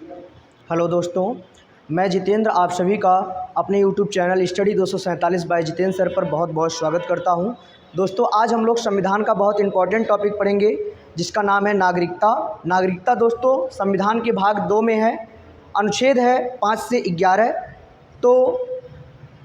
Hello दोस्तों, मैं जितेंद्र आप सभी का अपने YouTube channel study 247 by Jitendra sir पर बहुत बहुत स्वागत करता हूं। दोस्तों, आज हम लोग संविधान का बहुत इंपॉर्टेंट टॉपिक पढ़ेंगे जिसका नाम है नागरिकता। नागरिकता दोस्तों संविधान के भाग 2 में है, अनुच्छेद है 5 से 11। तो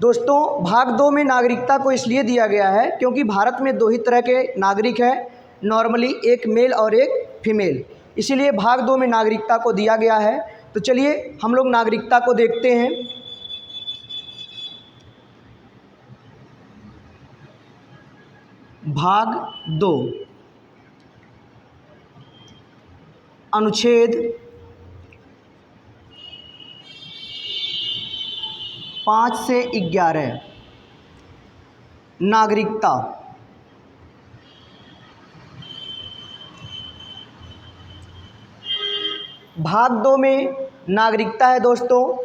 दोस्तों भाग 2 में नागरिकता को इसलिए दिया गया है क्योंकि भारत में 2 ही तरह के नागरिक हैं, नॉर्मली एक मेल और एक फीमेल, इसीलिए भाग 2 में नागरिकता को दिया गया है। तो चलिए हम लोग नागरिकता को देखते हैं। भाग 2 अनुच्छेद 5 से 11 नागरिकता। भाग 2 में नागरिकता है दोस्तों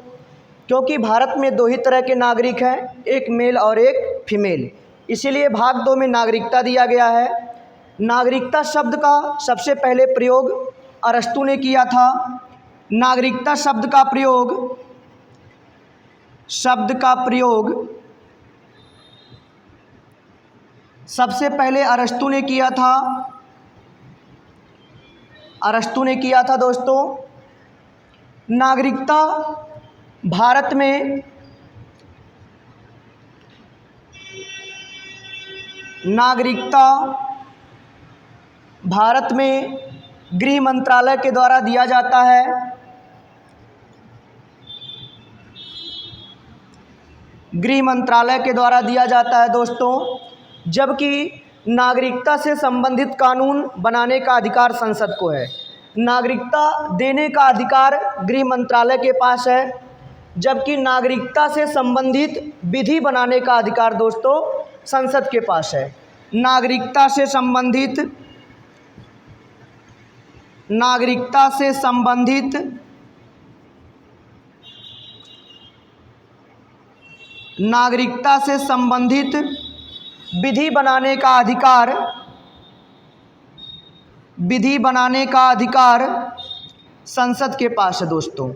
क्योंकि भारत में 2 ही तरह के नागरिक हैं, एक मेल और एक फीमेल, इसीलिए भाग 2 में नागरिकता दिया गया है। नागरिकता शब्द का सबसे पहले प्रयोग अरस्तू ने किया था। नागरिकता शब्द का प्रयोग सबसे पहले अरस्तू ने किया था दोस्तों। नागरिकता भारत में गृह मंत्रालय के द्वारा दिया जाता है। गृह मंत्रालय के द्वारा दिया जाता है दोस्तों, जबकि नागरिकता से संबंधित कानून बनाने का अधिकार संसद को है। नागरिकता देने का अधिकार गृह मंत्रालय के पास है, जबकि नागरिकता से संबंधित विधि बनाने का अधिकार दोस्तों संसद के पास है। नागरिकता से संबंधित विधि बनाने का अधिकार संसद के पास है दोस्तों।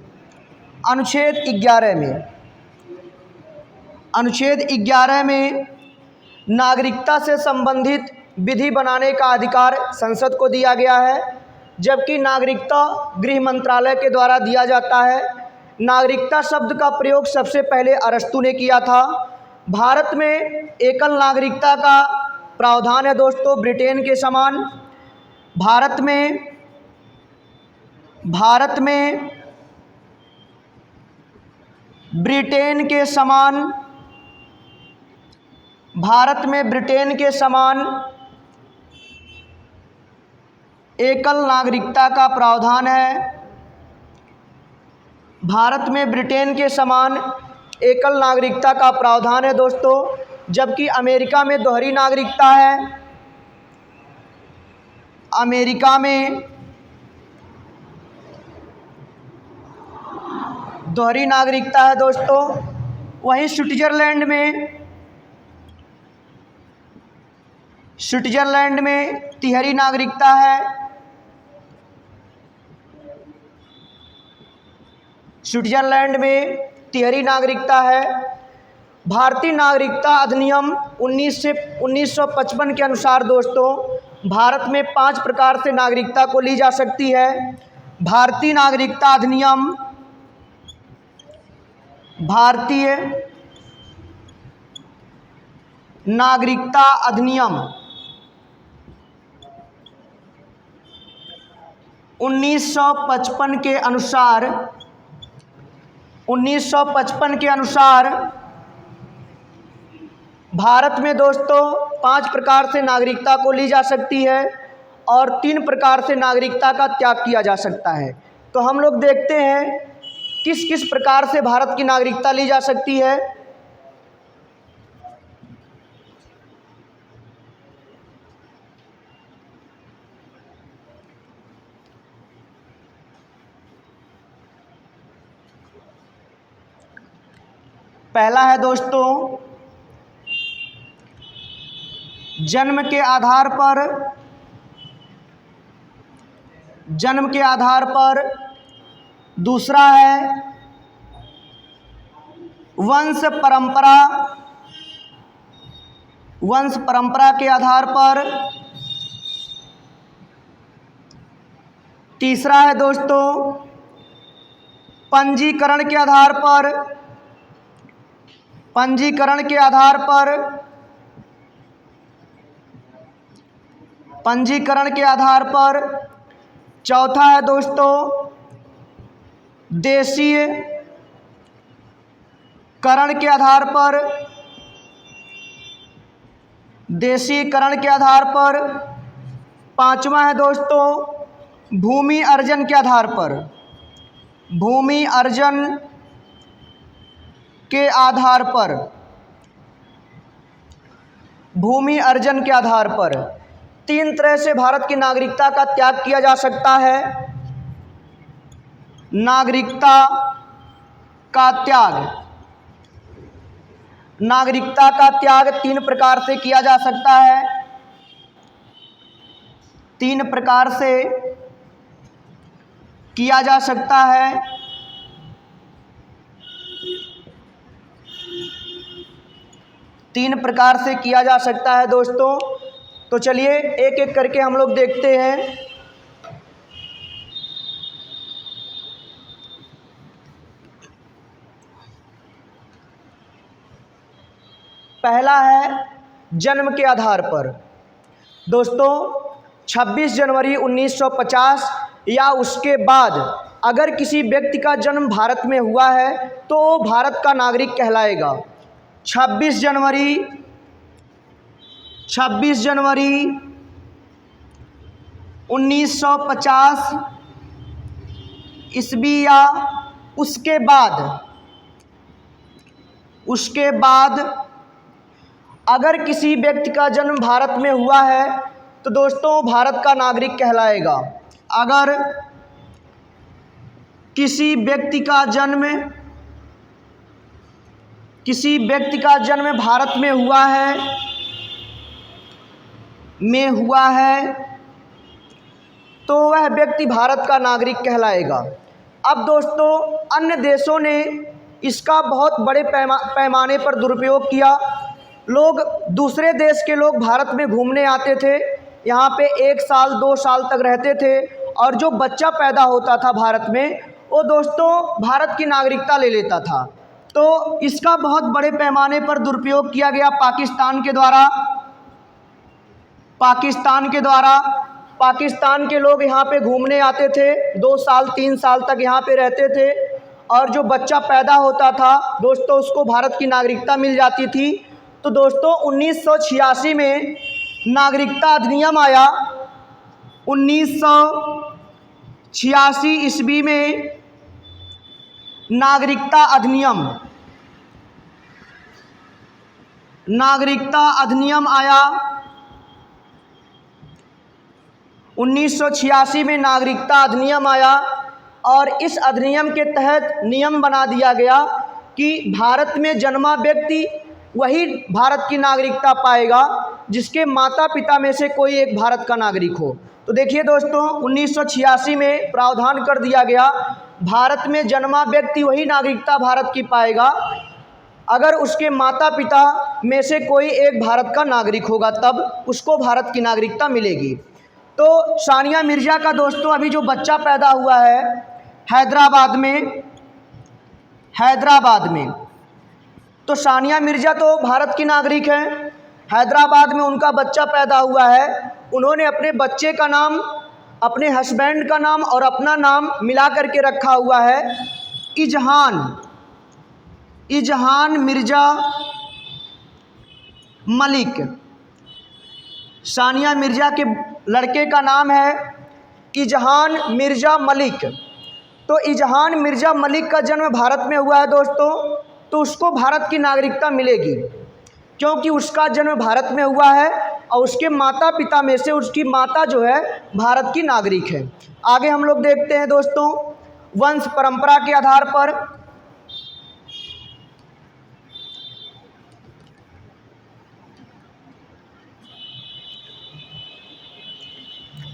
अनुच्छेद 11 में नागरिकता से संबंधित विधि बनाने का अधिकार संसद को दिया गया है, जबकि नागरिकता गृह मंत्रालय के द्वारा दिया जाता है। नागरिकता शब्द का प्रयोग सबसे पहले अरस्तू ने किया था। भारत में एकल नागरिकता का प्रावधान है दोस्तों, ब्रिटेन के समान। भारत में ब्रिटेन के समान एकल नागरिकता का प्रावधान है। भारत में ब्रिटेन के समान एकल नागरिकता का प्रावधान है दोस्तों, जबकि अमेरिका में दोहरी नागरिकता है। अमेरिका में दोहरी नागरिकता है दोस्तों। वहीं स्विट्जरलैंड में तिहरी नागरिकता है। भारतीय नागरिकता अधिनियम 1955 के अनुसार दोस्तों भारत में 5 प्रकार से नागरिकता को ली जा सकती है। भारतीय नागरिकता अधिनियम 1955 के अनुसार भारत में दोस्तों 5 प्रकार से नागरिकता को ली जा सकती है और 3 प्रकार से नागरिकता का त्याग किया जा सकता है। तो हम लोग देखते हैं किस किस प्रकार से भारत की नागरिकता ली जा सकती है। पहला है दोस्तों जन्म के आधार पर दूसरा है वंश परंपरा के आधार पर। तीसरा है दोस्तों पंजीकरण के आधार पर। पंजीकरण के आधार पर। पंजीकरण के आधार पर। चौथा है दोस्तों देशीयकरण के आधार पर। देशीयकरण के आधार पर। पांचवा है दोस्तों भूमि अर्जन के आधार पर। भूमि अर्जन के आधार पर। भूमि अर्जन के आधार पर। तीन तरह से भारत की नागरिकता का त्याग किया जा सकता है। नागरिकता का त्याग। नागरिकता का त्याग तीन प्रकार से किया जा सकता है। तीन प्रकार से किया जा सकता है। तीन प्रकार से किया जा सकता है दोस्तों। तो चलिए एक एक करके हम लोग देखते हैं। पहला है जन्म के आधार पर। दोस्तों 26 जनवरी 1950 या उसके बाद अगर किसी व्यक्ति का जन्म भारत में हुआ है तो वो भारत का नागरिक कहलाएगा। 26 जनवरी 1950 ईस्वी या उसके बाद अगर किसी व्यक्ति का जन्म भारत में हुआ है तो दोस्तों भारत का नागरिक कहलाएगा। अगर किसी व्यक्ति का जन्म भारत में हुआ है तो वह व्यक्ति भारत का नागरिक कहलाएगा। अब दोस्तों अन्य देशों ने इसका बहुत बड़े पैमाने पर दुरुपयोग किया। लोग दूसरे देश के लोग भारत में घूमने आते थे, यहाँ पे 1 साल 2 साल तक रहते थे और जो बच्चा पैदा होता था भारत में वो दोस्तों भारत की नागरिकता ले लेता था। तो इसका बहुत बड़े पैमाने पर दुरुपयोग किया गया पाकिस्तान के द्वारा। पाकिस्तान के लोग यहाँ पे घूमने आते थे, 2 साल 3 साल तक यहाँ पे रहते थे और जो बच्चा पैदा होता था दोस्तों उसको भारत की नागरिकता मिल जाती थी। तो दोस्तों 1986 में नागरिकता अधिनियम आया। 1986 ईस्वी में नागरिकता अधिनियम आया। 1986 में नागरिकता अधिनियम आया और इस अधिनियम के तहत नियम बना दिया गया कि भारत में जन्मा व्यक्ति वही भारत की नागरिकता पाएगा जिसके माता पिता में से कोई एक भारत का नागरिक हो। तो देखिए दोस्तों 1986 में प्रावधान कर दिया गया भारत में जन्मा व्यक्ति वही नागरिकता भारत की पाएगा अगर उसके माता पिता में से कोई एक भारत का नागरिक होगा, तब उसको भारत की नागरिकता मिलेगी। तो सानिया मिर्ज़ा का दोस्तों अभी जो बच्चा पैदा हुआ है हैदराबाद में, तो सानिया मिर्ज़ा तो भारत की नागरिक हैं। हैदराबाद में उनका बच्चा पैदा हुआ है। उन्होंने अपने बच्चे का नाम, अपने हस्बैंड का नाम और अपना नाम मिला करके रखा हुआ है इजहान मिर्ज़ा मलिक। सानिया मिर्ज़ा के लड़के का नाम है इजहान मिर्ज़ा मलिक। तो इजहान मिर्ज़ा मलिक का जन्म भारत में हुआ है दोस्तों, तो उसको भारत की नागरिकता मिलेगी क्योंकि उसका जन्म भारत में हुआ है और उसके माता पिता में से उसकी माता जो है भारत की नागरिक है। आगे हम लोग देखते हैं दोस्तों वंश परंपरा के आधार पर।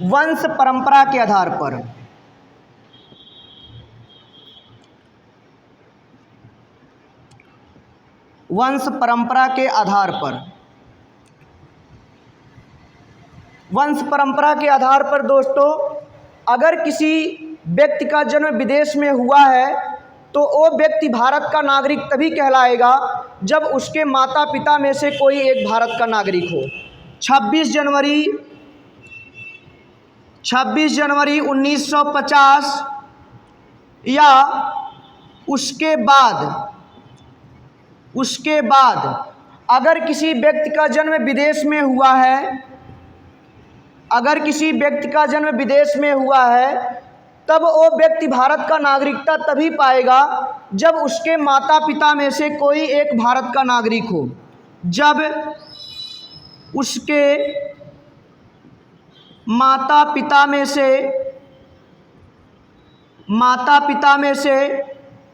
वंश परंपरा के आधार पर वंश परंपरा के आधार पर, वंश परंपरा के आधार पर दोस्तों, अगर किसी व्यक्ति का जन्म विदेश में हुआ है तो वो व्यक्ति भारत का नागरिक तभी कहलाएगा जब उसके माता पिता में से कोई एक भारत का नागरिक हो। 26 जनवरी 1950 या उसके बाद अगर किसी व्यक्ति का जन्म विदेश में हुआ है, अगर किसी व्यक्ति का जन्म विदेश में हुआ है तब वो व्यक्ति भारत का नागरिकता तभी पाएगा जब उसके माता पिता में से कोई एक भारत का नागरिक हो। जब उसके माता पिता में से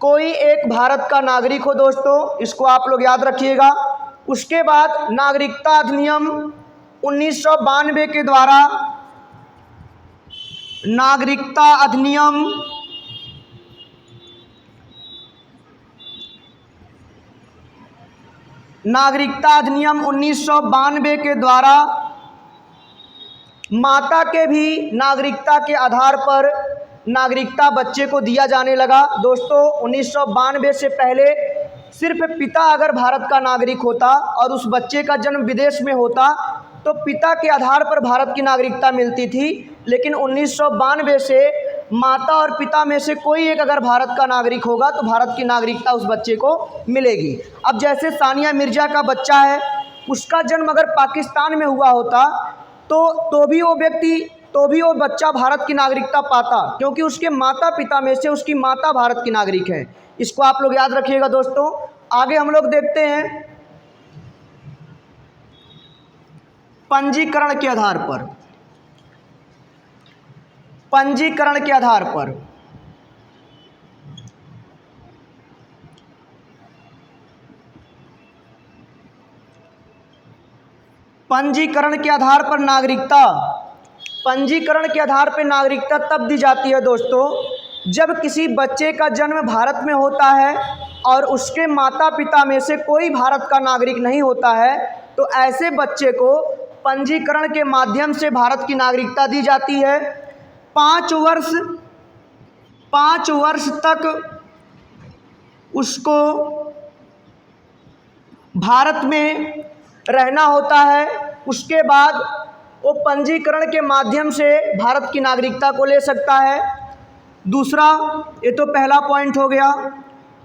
कोई एक भारत का नागरिक हो दोस्तों, इसको आप लोग याद रखिएगा। उसके बाद नागरिकता अधिनियम 1992 के द्वारा, नागरिकता अधिनियम 1992 के द्वारा माता के भी नागरिकता के आधार पर नागरिकता बच्चे को दिया जाने लगा। दोस्तों 1992 से पहले सिर्फ पिता अगर भारत का नागरिक होता और उस बच्चे का जन्म विदेश में होता तो पिता के आधार पर भारत की नागरिकता मिलती थी, लेकिन 1992 से माता और पिता में से कोई एक अगर भारत का नागरिक होगा तो भारत की नागरिकता उस बच्चे को मिलेगी। अब जैसे सानिया मिर्जा का बच्चा है, उसका जन्म अगर पाकिस्तान में हुआ होता तो भी वो बच्चा भारत की नागरिकता पाता, क्योंकि उसके माता पिता में से उसकी माता भारत की नागरिक है। इसको आप लोग याद रखिएगा दोस्तों। आगे हम लोग देखते हैं पंजीकरण के आधार पर, पंजीकरण के आधार पर पंजीकरण के आधार पर नागरिकता, पंजीकरण के आधार पर नागरिकता तब दी जाती है दोस्तों जब किसी बच्चे का जन्म भारत में होता है और उसके माता पिता में से कोई भारत का नागरिक नहीं होता है, तो ऐसे बच्चे को पंजीकरण के माध्यम से भारत की नागरिकता दी जाती है। 5 वर्ष तक उसको भारत में रहना होता है। उसके बाद वो पंजीकरण के माध्यम से भारत की नागरिकता को ले सकता है। दूसरा, ये तो पहला पॉइंट हो गया।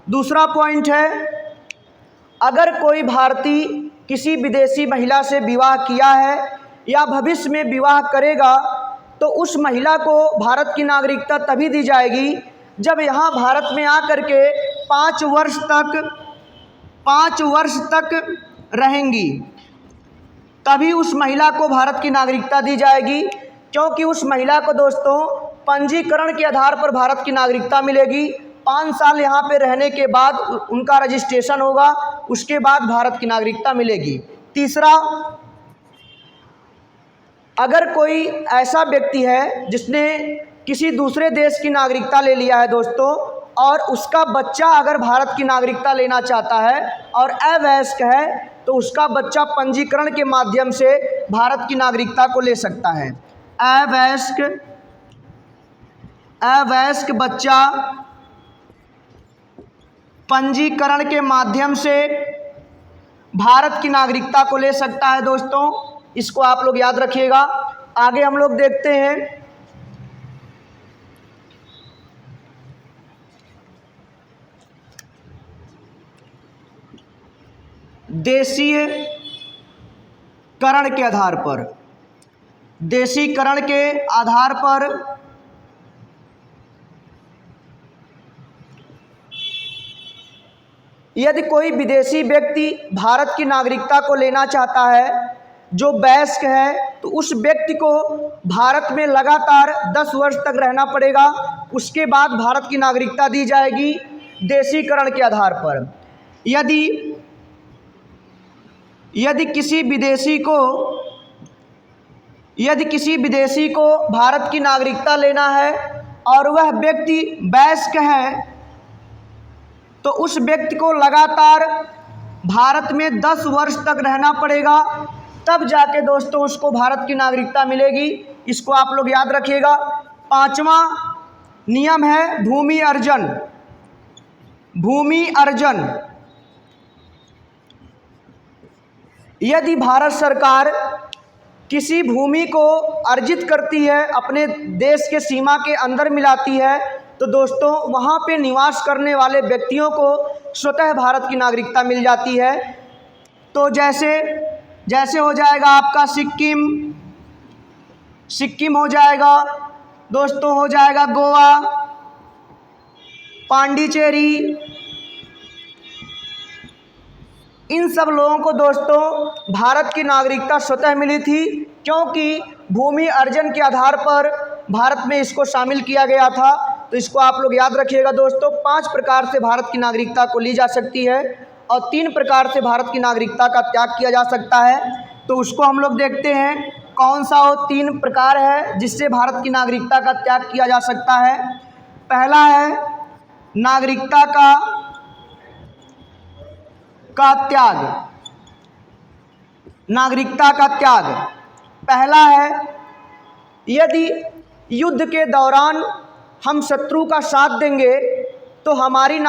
दूसरा पॉइंट है, अगर कोई भारतीय किसी विदेशी महिला से विवाह किया है या भविष्य में विवाह करेगा तो उस महिला को भारत की नागरिकता तभी दी जाएगी जब यहाँ भारत में आकर के 5 वर्ष तक रहेंगी, तभी उस महिला को भारत की नागरिकता दी जाएगी। क्योंकि उस महिला को दोस्तों पंजीकरण के आधार पर भारत की नागरिकता मिलेगी। 5 साल यहाँ पे रहने के बाद उनका रजिस्ट्रेशन होगा, उसके बाद भारत की नागरिकता मिलेगी। तीसरा, अगर कोई ऐसा व्यक्ति है जिसने किसी दूसरे देश की नागरिकता ले लिया है दोस्तों, और उसका बच्चा अगर भारत की नागरिकता लेना चाहता है और अवयस्क है, तो उसका बच्चा पंजीकरण के माध्यम से भारत की नागरिकता को ले सकता है। अवयस्क बच्चा पंजीकरण के माध्यम से भारत की नागरिकता को ले सकता है दोस्तों, इसको आप लोग याद रखिएगा। आगे हम लोग देखते हैं देशीयकरण के आधार पर। देशीकरण के आधार पर यदि कोई विदेशी व्यक्ति भारत की नागरिकता को लेना चाहता है जो वयस्क है, तो उस व्यक्ति को भारत में लगातार 10 वर्ष तक रहना पड़ेगा। उसके बाद भारत की नागरिकता दी जाएगी देशीकरण के आधार पर। यदि किसी विदेशी को भारत की नागरिकता लेना है और वह व्यक्ति वयस्क है, तो उस व्यक्ति को लगातार भारत में 10 वर्ष तक रहना पड़ेगा, तब जाके दोस्तों उसको भारत की नागरिकता मिलेगी। इसको आप लोग याद रखिएगा। 5वां नियम है भूमि अर्जन। भूमि अर्जन, यदि भारत सरकार किसी भूमि को अर्जित करती है, अपने देश के सीमा के अंदर मिलाती है, तो दोस्तों वहाँ पे निवास करने वाले व्यक्तियों को स्वतः भारत की नागरिकता मिल जाती है। तो जैसे हो जाएगा आपका सिक्किम हो जाएगा दोस्तों, हो जाएगा गोवा, पांडिचेरी, इन सब लोगों को दोस्तों भारत की नागरिकता स्वतः मिली थी, क्योंकि भूमि अर्जन के आधार पर भारत में इसको शामिल किया गया था। तो इसको आप लोग याद रखिएगा दोस्तों। 5 प्रकार से भारत की नागरिकता को ली जा सकती है और 3 प्रकार से भारत की नागरिकता का त्याग किया जा सकता है। तो उसको हम लोग देखते हैं कौन सा वो 3 प्रकार है जिससे भारत की नागरिकता का त्याग किया जा सकता है। पहला है नागरिकता का त्याग। नागरिकता का त्याग पहला है, यदि युद्ध के दौरान हम शत्रु का साथ देंगे तो हमारी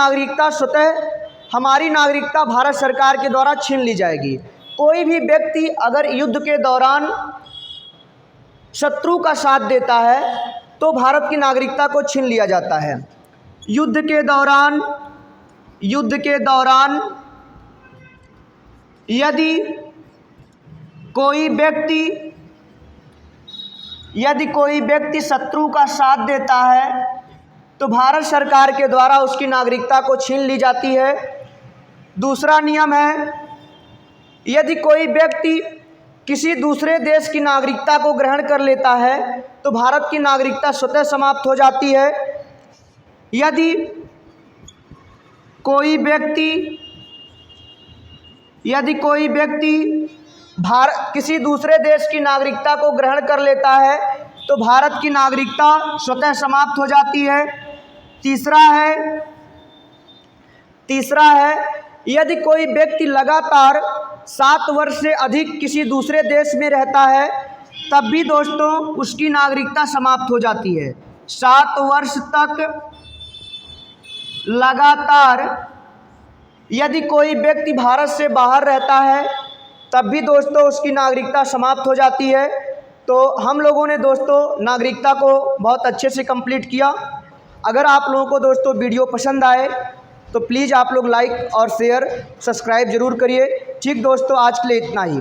नागरिकता भारत सरकार के द्वारा छीन ली जाएगी। कोई भी व्यक्ति अगर युद्ध के दौरान शत्रु का साथ देता है तो भारत की नागरिकता को छीन लिया जाता है। युद्ध के दौरान यदि कोई व्यक्ति शत्रु का साथ देता है तो भारत सरकार के द्वारा उसकी नागरिकता को छीन ली जाती है। दूसरा नियम है, यदि कोई व्यक्ति किसी दूसरे देश की नागरिकता को ग्रहण कर लेता है तो भारत की नागरिकता स्वतः समाप्त हो जाती है। यदि कोई व्यक्ति किसी दूसरे देश की नागरिकता को ग्रहण कर लेता है तो भारत की नागरिकता स्वतः समाप्त हो जाती है। तीसरा है यदि कोई व्यक्ति लगातार 7 वर्ष से अधिक किसी दूसरे देश में रहता है तब भी दोस्तों उसकी नागरिकता समाप्त हो जाती है। 7 वर्ष तक लगातार यदि कोई व्यक्ति भारत से बाहर रहता है तब भी दोस्तों उसकी नागरिकता समाप्त हो जाती है। तो हम लोगों ने दोस्तों नागरिकता को बहुत अच्छे से कंप्लीट किया। अगर आप लोगों को दोस्तों वीडियो पसंद आए तो प्लीज़ आप लोग लाइक और शेयर सब्सक्राइब ज़रूर करिए। ठीक दोस्तों, आज के लिए इतना ही।